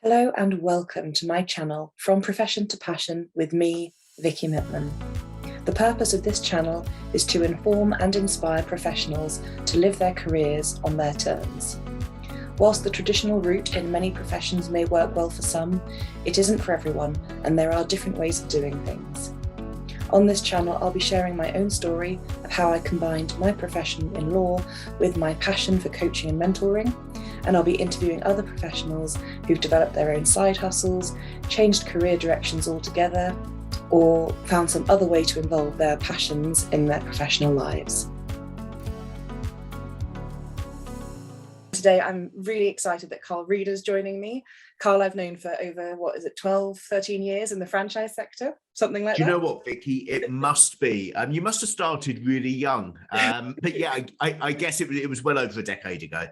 Hello and welcome to my channel, From Profession to Passion, with me, Vicky Mittman. The purpose of this channel is to inform and inspire professionals to live their careers on their terms. Whilst the traditional route in many professions may work well for some, it isn't for everyone, and there are different ways of doing things. On this channel, I'll be sharing my own story of how I combined my profession in law with my passion for coaching and mentoring, and I'll be interviewing other professionals who've developed their own side hustles, changed career directions altogether, or found some other way to involve their passions in their professional lives. Today, I'm really excited that Carl Reeder's joining me. Carl, I've known for over, 12, 13 years in the franchise sector, something like that. Do you know what, Vicky? It must be. You must have started really young. But yeah, I guess it was well over a decade ago.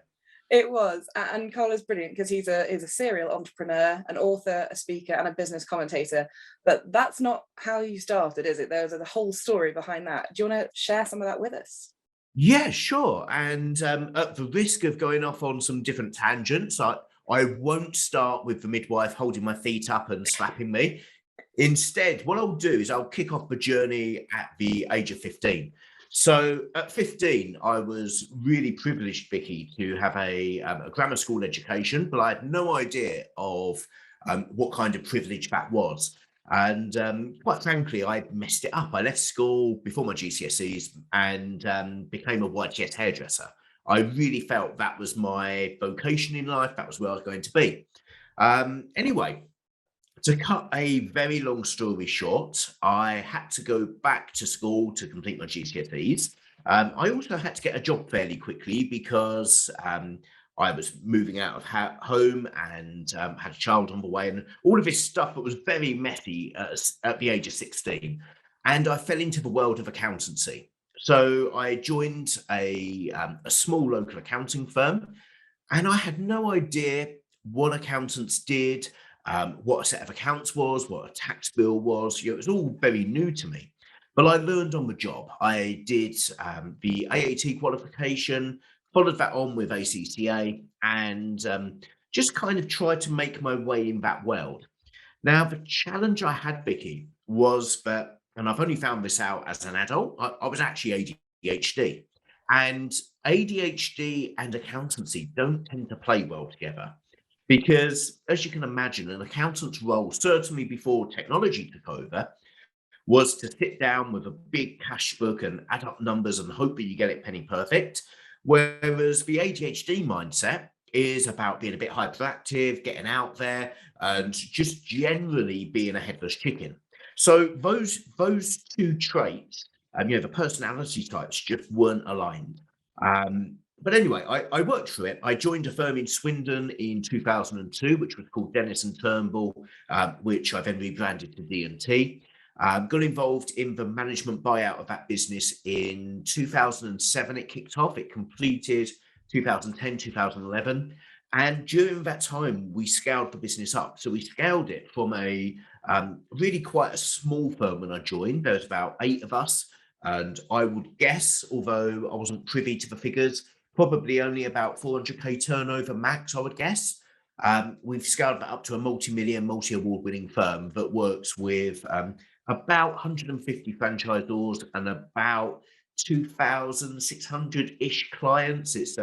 It was, and Carl is brilliant because he's a serial entrepreneur, an author, a speaker, and a business commentator. But that's not how you started, is it? There's a whole story behind that. Do you want to share some of that with us? Yeah, sure. And at the risk of going off on some different tangents, I won't start with the midwife holding my feet up and slapping me. Instead, what I'll do is I'll kick off the journey at the age of 15. So at 15, I was really privileged, Vicky, to have a grammar school education, but I had no idea of what kind of privilege that was. And quite frankly, I messed it up. I left school before my GCSEs and became a YTS hairdresser. I really felt that was my vocation in life. That was where I was going to be. Anyway, to cut a very long story short, I had to go back to school to complete my GCSEs. I also had to get a job fairly quickly because I was moving out of home and had a child on the way, and all of this stuff that was very messy at the age of 16. And I fell into the world of accountancy. So I joined a small local accounting firm, and I had no idea what accountants did, what a set of accounts was, what a tax bill was. It was all very new to me. But I learned on the job. I did the AAT qualification, followed that on with ACCA, and just kind of tried to make my way in that world. Now, the challenge I had, Vicky, was that, and I've only found this out as an adult, I was actually ADHD. And ADHD and accountancy don't tend to play well together. Because, as you can imagine, an accountant's role, certainly before technology took over, was to sit down with a big cash book and add up numbers and hope that you get it penny perfect. Whereas the ADHD mindset is about being a bit hyperactive, getting out there, and just generally being a headless chicken. So those two traits, the personality types just weren't aligned. But anyway, I worked through it. I joined a firm in Swindon in 2002, which was called Dennis and Turnbull, which I then rebranded to D&T. Got involved in the management buyout of that business in 2007. It kicked off. It completed 2010, 2011. And during that time, we scaled the business up. So we scaled it from a really quite a small firm when I joined. There was about 8 of us. And I would guess, although I wasn't privy to the figures, probably only about 400k turnover max, I would guess. We've scaled that up to a multi-million, multi-award winning firm that works with about 150 franchisors and about 2,600-ish clients. It's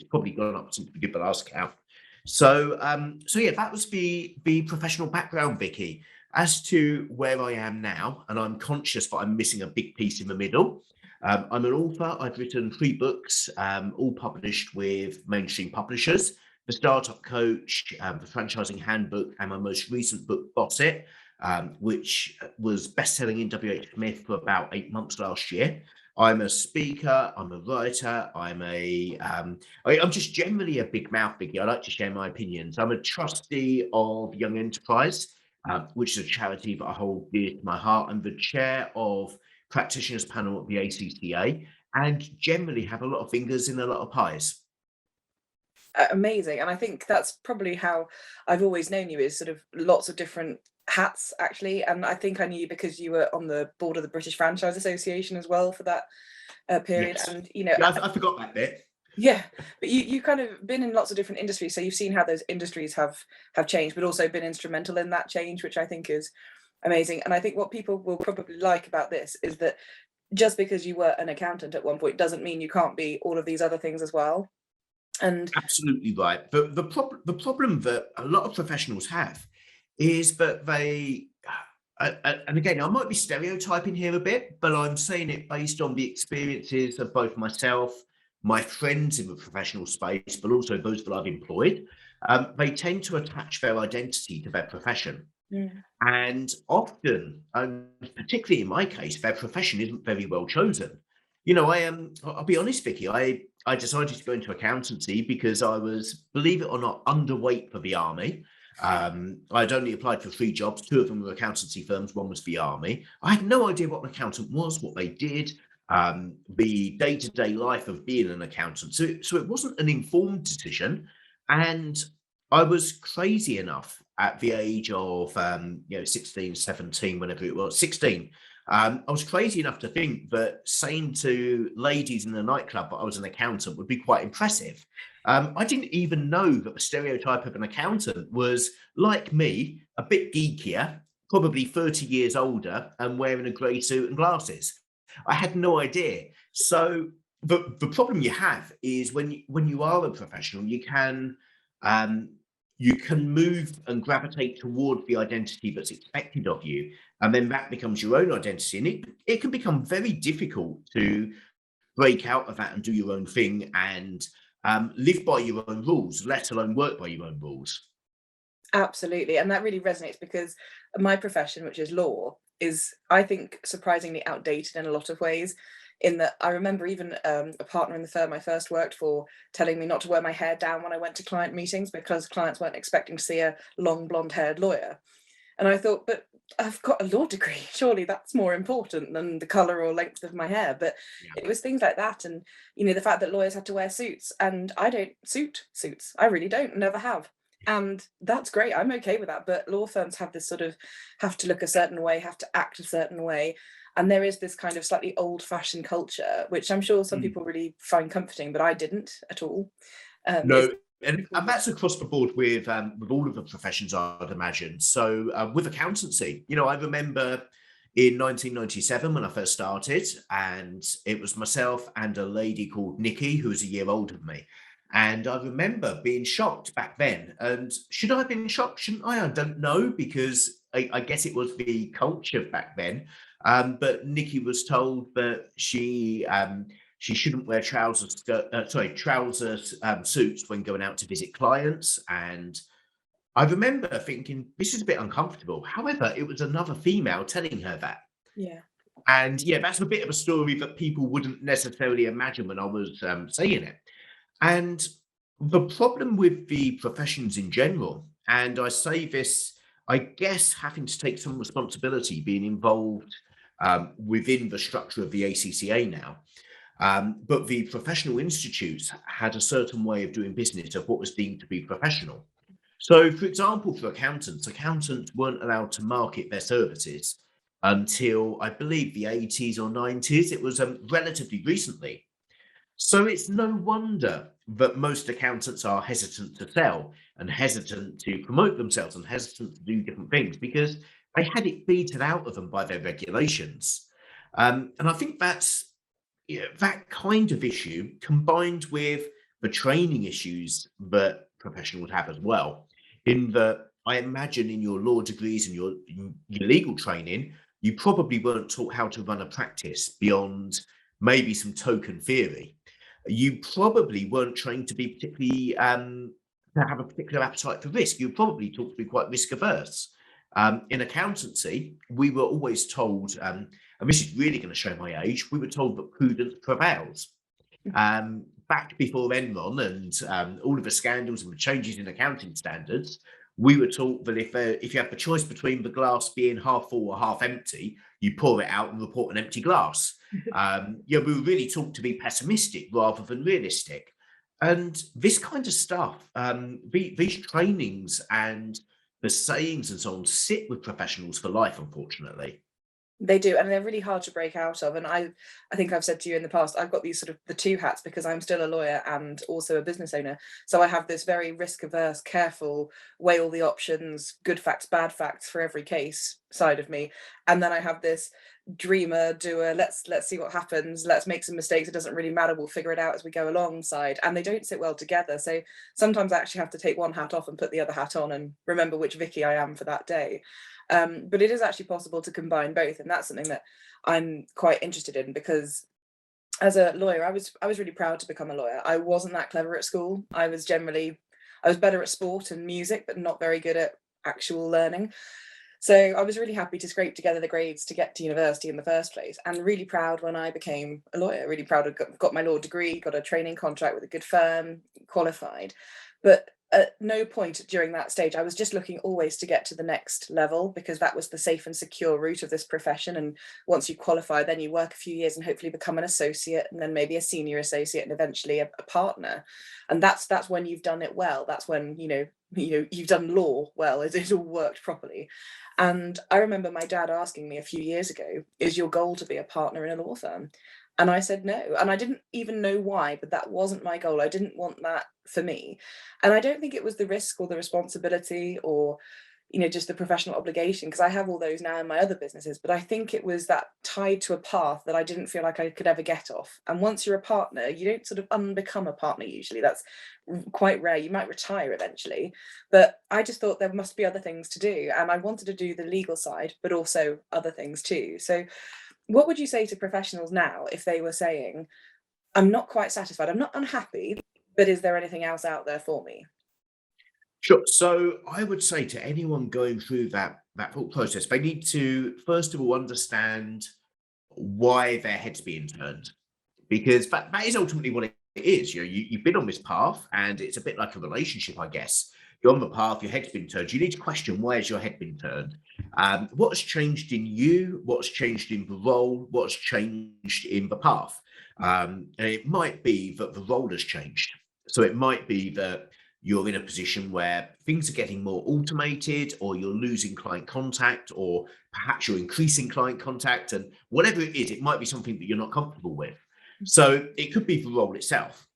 probably gone up since we did the last count. So yeah, that was the professional background, Vicky. As to where I am now, and I'm conscious that I'm missing a big piece in the middle. I'm an author. I've written 3 books, all published with mainstream publishers: The Startup Coach, The Franchising Handbook, and my most recent book, Boss It, which was best-selling in WH Smith for about 8 months last year. I'm a speaker, I'm a writer, I'm just generally a big mouth, Vicky. I like to share my opinions. I'm a trustee of Young Enterprise, which is a charity that I hold dear to my heart. I'm the chair of practitioners panel at the ACCA, and generally have a lot of fingers in a lot of pies. Amazing. And I think that's probably how I've always known you, is sort of lots of different hats, actually. And I think I knew you because you were on the board of the British Franchise Association as well for that period. Yes. And Yeah, I forgot that bit. Yeah, but you kind of been in lots of different industries, so you've seen how those industries have changed, but also been instrumental in that change, which I think is amazing. And I think what people will probably like about this is that just because you were an accountant at one point doesn't mean you can't be all of these other things as well. And Absolutely right. The problem that a lot of professionals have is that and again, I might be stereotyping here a bit, but I'm saying it based on the experiences of both myself, my friends in the professional space, but also those that I've employed. They tend to attach their identity to their profession. mm, And often, particularly in my case, their profession isn't very well chosen. I am. I'll be honest, Vicky. I decided to go into accountancy because I was, believe it or not, underweight for the army. I'd only applied for 3 jobs. 2 of them were accountancy firms. One was the army. I had no idea what an accountant was, what they did, the day-to-day life of being an accountant. So it wasn't an informed decision, and I was crazy enough at the age of 16, 17, whenever it was, 16. I was crazy enough to think that saying to ladies in the nightclub that I was an accountant would be quite impressive. I didn't even know that the stereotype of an accountant was like me, a bit geekier, probably 30 years older, and wearing a grey suit and glasses. I had no idea. So the problem you have is when you are a professional, um, you can move and gravitate toward the identity that's expected of you, and then that becomes your own identity. And it can become very difficult to break out of that and do your own thing and live by your own rules, let alone work by your own rules. absolutely, and that really resonates because my profession, which is law, is, I think, surprisingly outdated in a lot of ways. In that, I remember even a partner in the firm I first worked for telling me not to wear my hair down when I went to client meetings because clients weren't expecting to see a long blonde-haired lawyer. And I thought, but I've got a law degree. Surely that's more important than the color or length of my hair. But Yeah. it was things like that. And, the fact that lawyers had to wear suits, and I don't suit suits. I really don't, never have. And that's great. I'm okay with that. But law firms have this sort of have to look a certain way, have to act a certain way. And there is this kind of slightly old fashioned culture, which I'm sure some Mm. people really find comforting, but I didn't at all. It's No, and that's across the board with all of the professions, I'd imagine. So with accountancy, I remember in 1997 when I first started, and it was myself and a lady called Nikki, who was a year older than me. And I remember being shocked back then. And should I have been shocked? Shouldn't I? I don't know, because I guess it was the culture back then. But Nikki was told that she shouldn't wear trousers suits when going out to visit clients. And I remember thinking, this is a bit uncomfortable. However, it was another female telling her that. yeah, And yeah, that's a bit of a story that people wouldn't necessarily imagine when I was saying it. And the problem with the professions in general, and I say this, I guess, having to take some responsibility, being involved within the structure of the ACCA now, but the professional institutes had a certain way of doing business of what was deemed to be professional. So, for example, for accountants weren't allowed to market their services until, I believe, the 80s or 90s. It was relatively recently. So it's no wonder that most accountants are hesitant to sell and hesitant to promote themselves and hesitant to do different things because they had it beaten out of them by their regulations. And I think that's, that kind of issue combined with the training issues that professionals have as well. In that, I imagine in your law degrees and your legal training, you probably weren't taught how to run a practice beyond maybe some token theory. You probably weren't trained to be particularly to have a particular appetite for risk. You were probably taught to be quite risk averse. In accountancy, we were always told, and this is really going to show my age, we were told that prudence prevails. Back before Enron and all of the scandals and the changes in accounting standards, we were taught that if you have the choice between the glass being half full or half empty, you pour it out and report an empty glass. We were really taught to be pessimistic rather than realistic. And this kind of stuff, these trainings and the sayings and so on sit with professionals for life, unfortunately. They do, and they're really hard to break out of. And I think I've said to you in the past, I've got these sort of the two hats because I'm still a lawyer and also a business owner. So I have this very risk averse, careful, weigh all the options, good facts, bad facts for every case side of me. And then I have this dreamer, doer, let's see what happens, let's make some mistakes, it doesn't really matter, we'll figure it out as we go alongside. And they don't sit well together. So sometimes I actually have to take one hat off and put the other hat on and remember which Vicky I am for that day. But it is actually possible to combine both, and that's something that I'm quite interested in because as a lawyer, I was really proud to become a lawyer. I wasn't that clever at school. I was better at sport and music, but not very good at actual learning. So I was really happy to scrape together the grades to get to university in the first place, and really proud when I became a lawyer. Really proud of got my law degree, got a training contract with a good firm, qualified. But at no point during that stage, I was just looking always to get to the next level because that was the safe and secure route of this profession. And once you qualify, then you work a few years and hopefully become an associate, and then maybe a senior associate, and eventually a partner. And that's when you've done it well. That's when you've done law well. It all worked properly. And I remember my dad asking me a few years ago, "Is your goal to be a partner in a law firm?" And I said no. And I didn't even know why, but that wasn't my goal. I didn't want that for me. And I don't think it was the risk or the responsibility or, just the professional obligation, because I have all those now in my other businesses. But I think it was that tied to a path that I didn't feel like I could ever get off. And once you're a partner, you don't sort of unbecome a partner usually. That's quite rare. You might retire eventually. But I just thought there must be other things to do. And I wanted to do the legal side, but also other things too. So what would you say to professionals now if they were saying, I'm not quite satisfied, I'm not unhappy, but is there anything else out there for me? Sure. So I would say to anyone going through that thought process, they need to first of all understand why their head's being turned, because that is ultimately what it is. You've been on this path, and it's a bit like a relationship, I guess. You're on the path, your head's been turned. You need to question, why has your head been turned? What's changed in you? What's changed in the role? What's changed in the path? And it might be that the role has changed. So it might be that you're in a position where things are getting more automated, or you're losing client contact, or perhaps you're increasing client contact. And whatever it is, it might be something that you're not comfortable with. So it could be the role itself.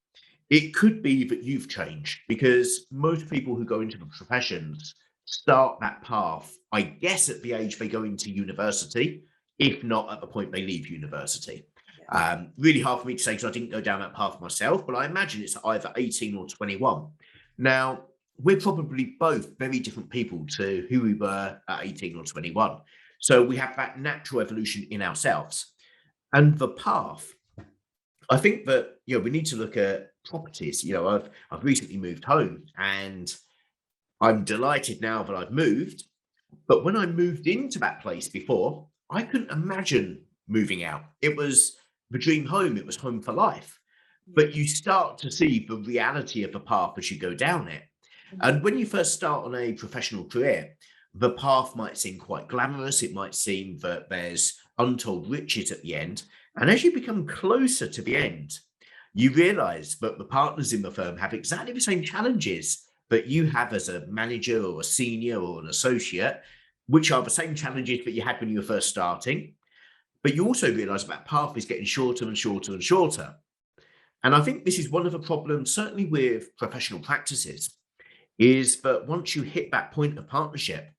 It could be that you've changed, because most people who go into the professions start that path, I guess, at the age they go into university, if not at the point they leave university. Yeah. Really hard for me to say because I didn't go down that path myself, but I imagine it's either 18 or 21. Now, we're probably both very different people to who we were at 18 or 21. So we have that natural evolution in ourselves. And the path, I think that we need to look at properties. I've recently moved home, and I'm delighted now that I've moved. But when I moved into that place before, I couldn't imagine moving out. It was the dream home. It was home for life. But you start to see the reality of the path as you go down it. And when you first start on a professional career, the path might seem quite glamorous. It might seem that there's untold riches at the end. And as you become closer to the end, you realize that the partners in the firm have exactly the same challenges that you have as a manager or a senior or an associate, which are the same challenges that you had when you were first starting. But you also realize that path is getting shorter and shorter and shorter. And I think this is one of the problems, certainly with professional practices, is that once you hit that point of partnership,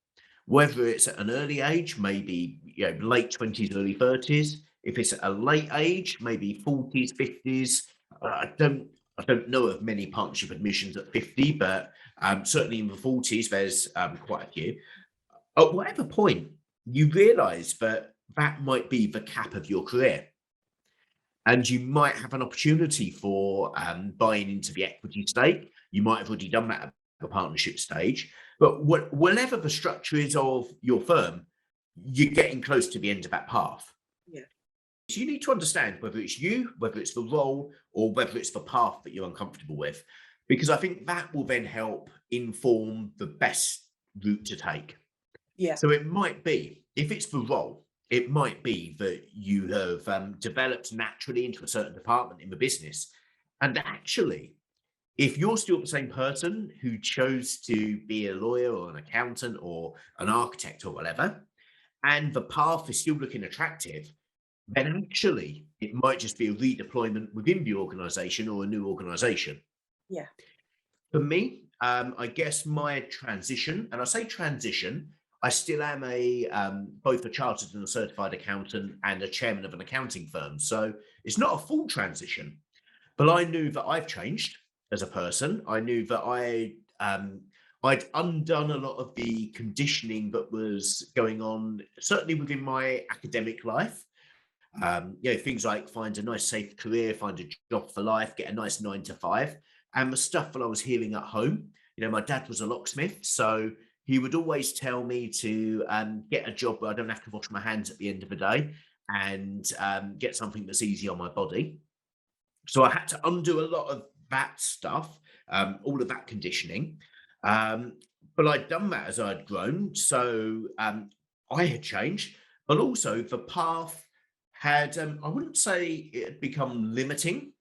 whether it's at an early age, maybe late 20s, early 30s, if it's at a late age, maybe 40s, 50s. I don't know of many partnership admissions at 50, but certainly in the 40s, there's quite a few. At whatever point, you realize that that might be the cap of your career. And you might have an opportunity for buying into the equity stake. You might have already done that at the partnership stage. But whatever the structure is of your firm, you're getting close to the end of that path. Yeah. So you need to understand whether it's you, whether it's the role, or whether it's the path that you're uncomfortable with, because I think that will then help inform the best route to take. Yeah. So it might be, if it's the role, it might be that you have developed naturally into a certain department in the business. And actually, if you're still the same person who chose to be a lawyer or an accountant or an architect or whatever, and the path is still looking attractive, then actually it might just be a redeployment within the organization or a new organization. Yeah. For me, I guess my transition, and I say transition, I still am both a chartered and a certified accountant and a chairman of an accounting firm. So it's not a full transition, but I knew that I've changed as a person. I knew that I'd undone a lot of the conditioning that was going on, certainly within my academic life. Things like find a nice, safe career, find a job for life, get a nice 9 to 5, and the stuff that I was hearing at home. My dad was a locksmith, so he would always tell me to get a job where I don't have to wash my hands at the end of the day, and get something that's easy on my body. So I had to undo a lot of that stuff, all of that conditioning. But I'd done that as I'd grown. So I had changed, but also the path had, I wouldn't say it had become limiting,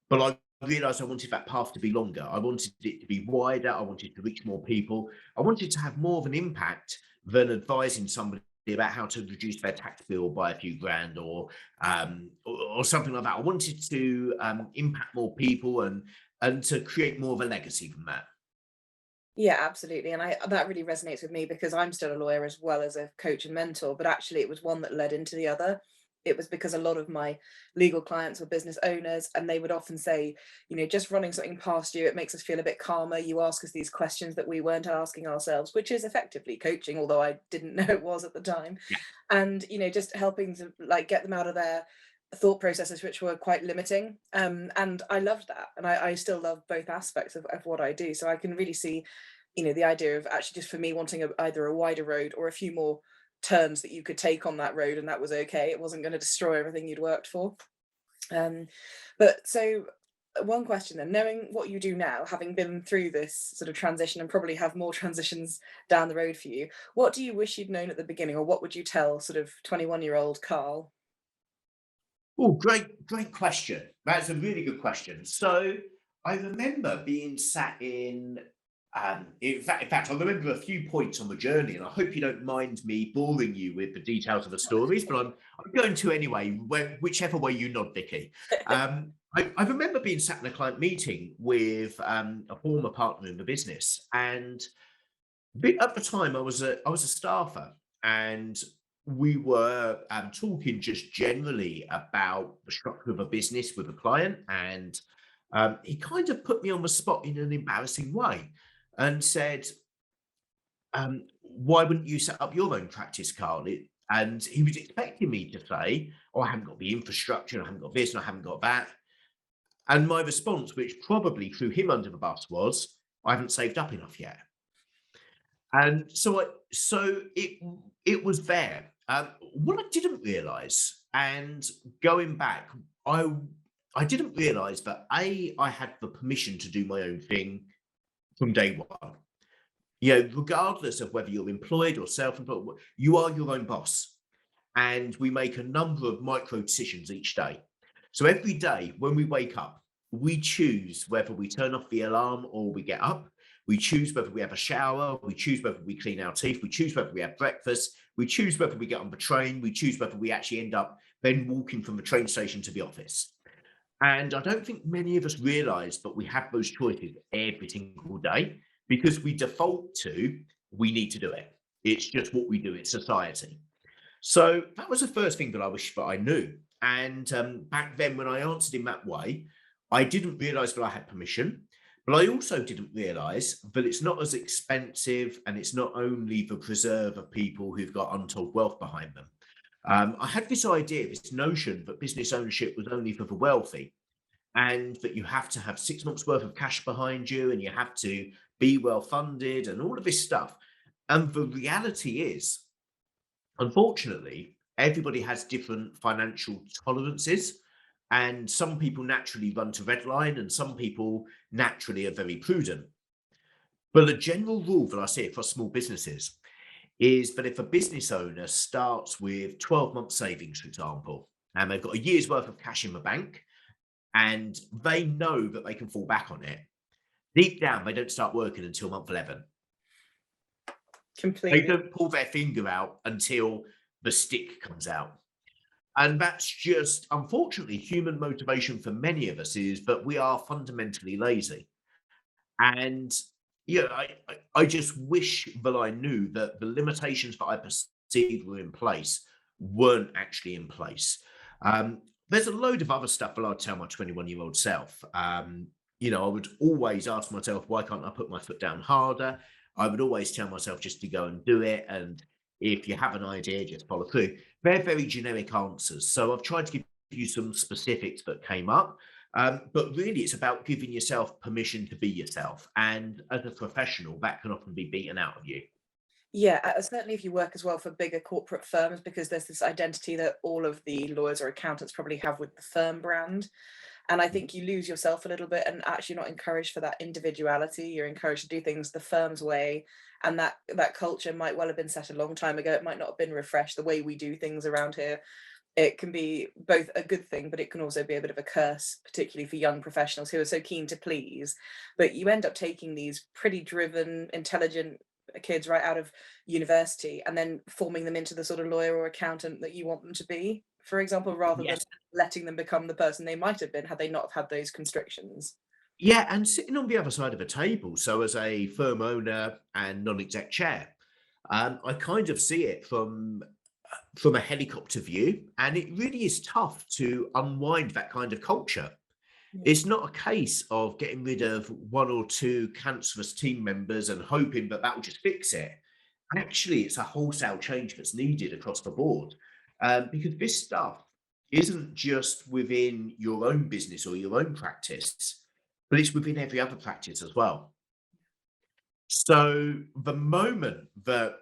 but I realized I wanted that path to be longer. I wanted it to be wider. I wanted to reach more people. I wanted to have more of an impact than advising somebody about how to reduce their tax bill by a few grand or something like that. I wanted to impact more people and to create more of a legacy from that. Yeah, absolutely. And that really resonates with me because I'm still a lawyer as well as a coach and mentor, but actually it was one that led into the other. It was because a lot of my legal clients were business owners, and they would often say, just running something past you, it makes us feel a bit calmer. You ask us these questions that we weren't asking ourselves, which is effectively coaching, although I didn't know it was at the time. Yeah. And, just helping to get them out of their thought processes, which were quite limiting. And I loved that. And I still love both aspects of what I do. So I can really see, the idea of actually just for me wanting either a wider road or a few more turns that you could take on that road, and that was okay. It wasn't going to destroy everything you'd worked for. But so one question then, knowing what you do now, having been through this sort of transition and probably have more transitions down the road for you, what do you wish you'd known at the beginning, or what would you tell sort of 21-year-old Carl? Oh, great question. That's a really good question. So I remember being sat in fact, I remember a few points on the journey, and I hope you don't mind me boring you with the details of the stories, but I'm going to anyway, whichever way you nod, Vicky. I remember being sat in a client meeting with a former partner in the business, and at the time I was a staffer, and we were talking just generally about the structure of a business with a client, and he kind of put me on the spot in an embarrassing way and said, why wouldn't you set up your own practice, Carl? And he was expecting me to say, oh, I haven't got the infrastructure, I haven't got this, and I haven't got that. And my response, which probably threw him under the bus, was, I haven't saved up enough yet. And so it was there. What I didn't realize, and going back, I didn't realize that I had the permission to do my own thing from day one. Regardless of whether you're employed or self-employed, you are your own boss. And we make a number of micro decisions each day. So every day when we wake up, we choose whether we turn off the alarm or we get up. We choose whether we have a shower. We choose whether we clean our teeth. We choose whether we have breakfast. We choose whether we get on the train. We choose whether we actually end up then walking from the train station to the office. And I don't think many of us realize that we have those choices every single day because we default to, we need to do it. It's just what we do. It's society. So that was the first thing that I wish that I knew. And back then, when I answered in that way, I didn't realize that I had permission, but I also didn't realize that it's not as expensive, and it's not only the preserve of people who've got untold wealth behind them. I had this idea, this notion that business ownership was only for the wealthy, and that you have to have 6 months worth of cash behind you, and you have to be well funded and all of this stuff. And the reality is, unfortunately, everybody has different financial tolerances, and some people naturally run to redline, and some people naturally are very prudent. But a general rule that I see across small businesses is that if a business owner starts with 12 months savings, for example, and they've got a year's worth of cash in the bank, and they know that they can fall back on it, deep down, they don't start working until month 11. They Completely. don't pull their finger out until the stick comes out. And that's just, unfortunately, human motivation for many of us is that we are fundamentally lazy. And yeah, I just wish that I knew that the limitations that I perceived were in place weren't actually in place. There's a load of other stuff that I'd tell my 21-year-old self. I would always ask myself, why can't I put my foot down harder? I would always tell myself just to go and do it. And if you have an idea, just follow through. They're very generic answers. So I've tried to give you some specifics that came up. But really, it's about giving yourself permission to be yourself. And as a professional, that can often be beaten out of you. Yeah, certainly if you work as well for bigger corporate firms, because there's this identity that all of the lawyers or accountants probably have with the firm brand. And I think you lose yourself a little bit and actually not encouraged for that individuality. You're encouraged to do things the firm's way. And that culture might well have been set a long time ago. It might not have been refreshed. The way we do things around here, it can be both a good thing, but it can also be a bit of a curse, particularly for young professionals who are so keen to please. But you end up taking these pretty driven, intelligent kids right out of university and then forming them into the sort of lawyer or accountant that you want them to be, for example, rather than Yes. letting them become the person they might have been had they not have had those constrictions. Yeah, and sitting on the other side of a table. So, as a firm owner and non-exec chair, I kind of see it from a helicopter view, and it really is tough to unwind that kind of culture. Yeah. It's not a case of getting rid of one or two cancerous team members and hoping that that will just fix it. Actually, it's a wholesale change that's needed across the board, because this stuff isn't just within your own business or your own practice, but it's within every other practice as well. So the moment that,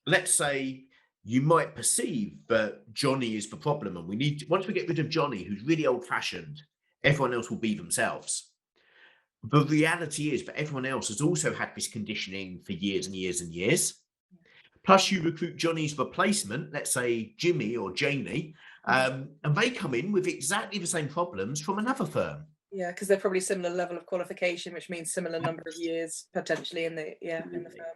let's say, you might perceive that Johnny is the problem, and once we get rid of Johnny, who's really old fashioned, everyone else will be themselves. The reality is that everyone else has also had this conditioning for years and years and years. Plus, you recruit Johnny's replacement, let's say Jimmy or Janie, Mhm. and they come in with exactly the same problems from another firm. Yeah, because they're probably similar level of qualification, which means similar number of years potentially in the Absolutely. firm.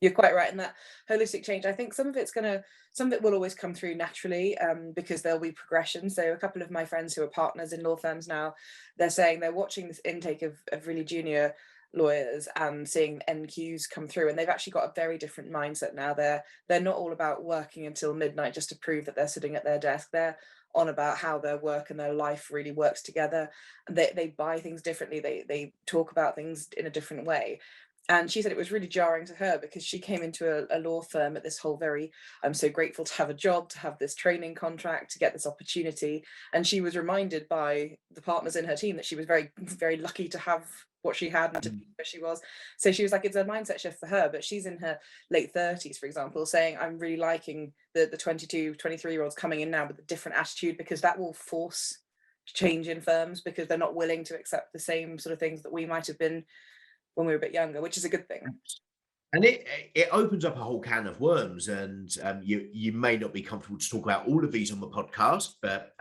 You're quite right in that holistic change. I think some of it will always come through naturally, because there'll be progression. So a couple of my friends who are partners in law firms now, they're saying they're watching this intake of really junior lawyers and seeing NQs come through, and they've actually got a very different mindset now. They're not all about working until midnight just to prove that they're sitting at their desk. They're on about how their work and their life really works together. They buy things differently. They talk about things in a different way. And she said it was really jarring to her because she came into a law firm at this whole very, I'm so grateful to have a job, to have this training contract, to get this opportunity. And she was reminded by the partners in her team that she was very, very lucky to have what she had and to be where she was. So she was like, it's a mindset shift for her, but she's in her late 30s, for example, saying, I'm really liking the 22, 23-year-olds coming in now with a different attitude, because that will force change in firms because they're not willing to accept the same sort of things that we might have been when we were a bit younger, which is a good thing. And it opens up a whole can of worms, and you may not be comfortable to talk about all of these on the podcast, but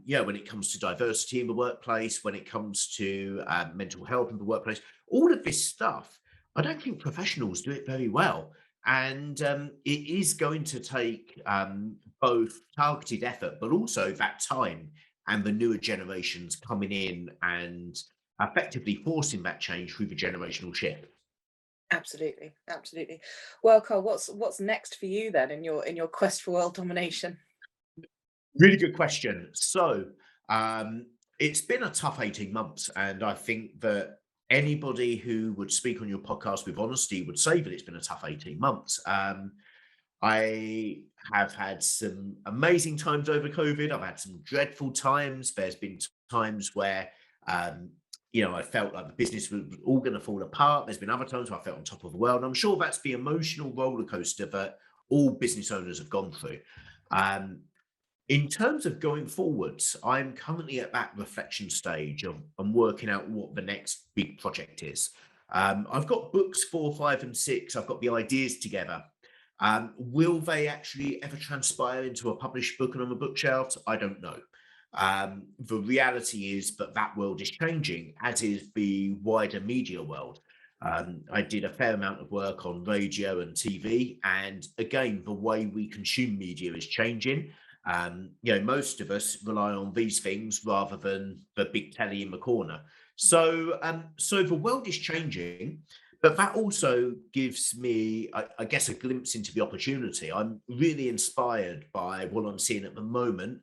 yeah, when it comes to diversity in the workplace, when it comes to mental health in the workplace, all of this stuff, I don't think professionals do it very well, and it is going to take both targeted effort, but also that time and the newer generations coming in and effectively forcing that change through the generational shift. Absolutely, absolutely. Well, Carl, what's next for you then in your quest for world domination? Really good question. So, it's been a tough 18 months, and I think that anybody who would speak on your podcast with honesty would say that it's been a tough 18 months. I have had some amazing times over COVID. I've had some dreadful times. There's been times where, um, I felt like the business was all going to fall apart. There's been other times where I felt on top of the world. And I'm sure that's the emotional roller coaster that all business owners have gone through. Um, in terms of going forwards, I'm currently at that reflection stage of I'm working out what the next big project is. I've got books 4, 5, and 6. I've got the ideas together. Will they actually ever transpire into a published book and on the bookshelves? I don't know. The reality is that that world is changing, as is the wider media world. I did a fair amount of work on radio and TV, and again, the way we consume media is changing. Most of us rely on these things rather than the big telly in the corner. So the world is changing, but that also gives me, I guess, a glimpse into the opportunity. I'm really inspired by what I'm seeing at the moment.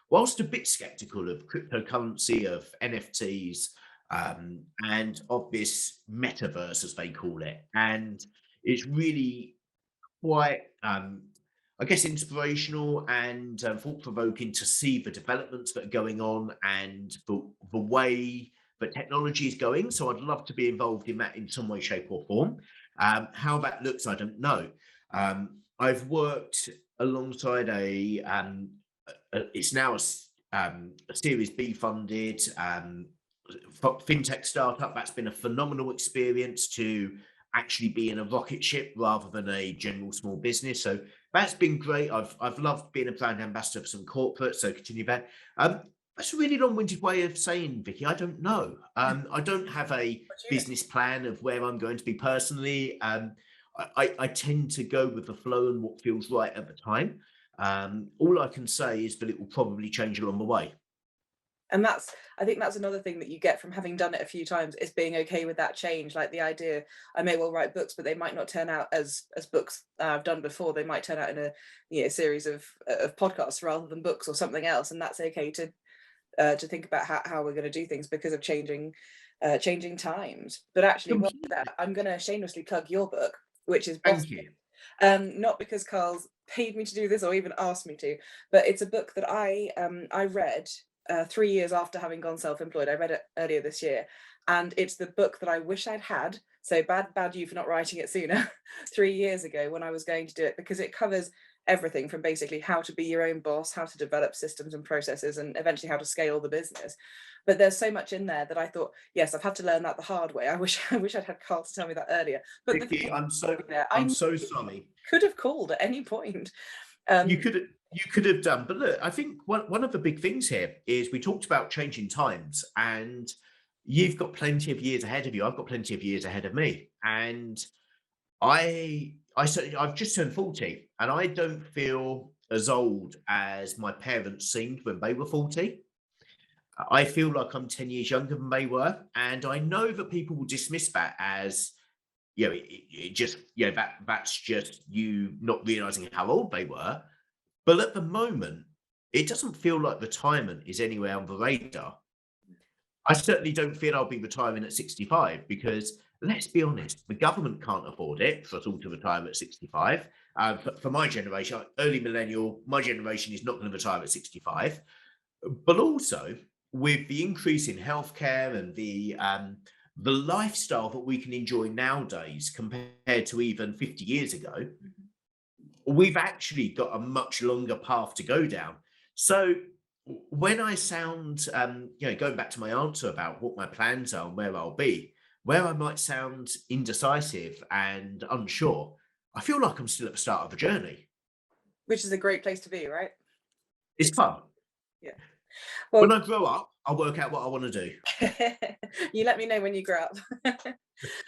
Whilst a bit skeptical of cryptocurrency, of NFTs, and of this metaverse, as they call it. And it's really quite, I guess, inspirational and thought-provoking to see the developments that are going on and the way that technology is going. So I'd love to be involved in that in some way, shape or form. How that looks, I don't know. I've worked alongside it's now a Series B funded fintech startup. That's been a phenomenal experience to actually be in a rocket ship rather than a general small business. So that's been great. I've loved being a brand ambassador for some corporates, so continue that. That's a really long-winded way of saying, Vicky, I don't know. I don't have a business plan of where I'm going to be personally. I tend to go with the flow and what feels right at the time. All I can say is that it will probably change along the way. And I think that's another thing that you get from having done it a few times, is being okay with that change. Like the idea, I may well write books, but they might not turn out as books I've done before. They might turn out in a series of podcasts rather than books or something else. And that's okay to think about how we're going to do things because of changing times. But actually, with that, I'm going to shamelessly plug your book, which is Thank you. Not because Carl's paid me to do this or even asked me to, but it's a book that I read 3 years after having gone self-employed. I read it earlier this year, and it's the book that I wish I'd had. So bad you for not writing it sooner. 3 years ago when I was going to do it, because it covers everything from basically how to be your own boss, how to develop systems and processes, and eventually how to scale the business. But there's so much in there that I thought, yes, I've had to learn that the hard way. I wish I'd had Carl to tell me that earlier. But Vicky, I'm so sorry. Could have called at any point. You could have done, but look, I think one of the big things here is we talked about changing times, and you've got plenty of years ahead of you. I've got plenty of years ahead of me, and I've just turned 40, and I don't feel as old as my parents seemed when they were 40. I feel like I'm 10 years younger than they were, and I know that people will dismiss that as, that's just you not realizing how old they were. But at the moment, it doesn't feel like retirement is anywhere on the radar. I certainly don't feel I'll be retiring at 65 because, let's be honest, the government can't afford it for us all to retire at 65. For my generation, early millennial, my generation is not going to retire at 65. But also, with the increase in healthcare and the lifestyle that we can enjoy nowadays compared to even 50 years ago, we've actually got a much longer path to go down. So when I sound, going back to my answer about what my plans are and where I'll be, where I might sound indecisive and unsure, I feel like I'm still at the start of a journey. Which is a great place to be, right? It's fun. Yeah. Well, when I grow up, I'll work out what I want to do. You let me know when you grow up.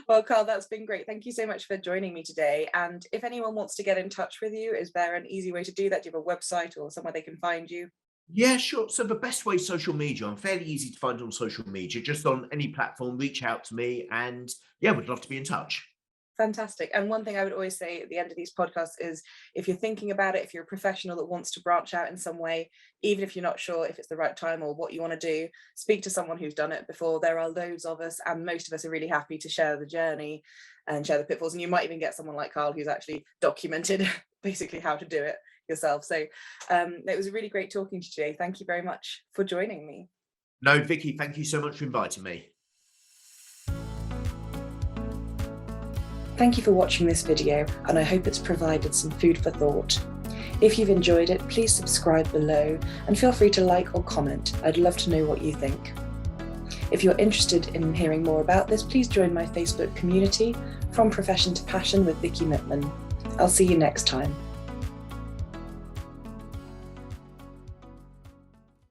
Well, Carl, that's been great. Thank you so much for joining me today. And if anyone wants to get in touch with you, is there an easy way to do that? Do you have a website or somewhere they can find you? Yeah, sure. So the best way is social media. I'm fairly easy to find on social media. Just on any platform, reach out to me, and yeah, we'd love to be in touch. Fantastic. And one thing I would always say at the end of these podcasts is, if you're thinking about it, if you're a professional that wants to branch out in some way, even if you're not sure if it's the right time or what you want to do, speak to someone who's done it before. There are loads of us, and most of us are really happy to share the journey and share the pitfalls. And you might even get someone like Carl who's actually documented basically how to do it yourself. So it was really great talking to you today. Thank you very much for joining me. No, Vicky, thank you so much for inviting me. Thank you for watching this video, and I hope it's provided some food for thought. If you've enjoyed it, please subscribe below and feel free to like or comment. I'd love to know what you think. If you're interested in hearing more about this, please join my Facebook community, From Profession to Passion with Vicky Mittman. I'll see you next time.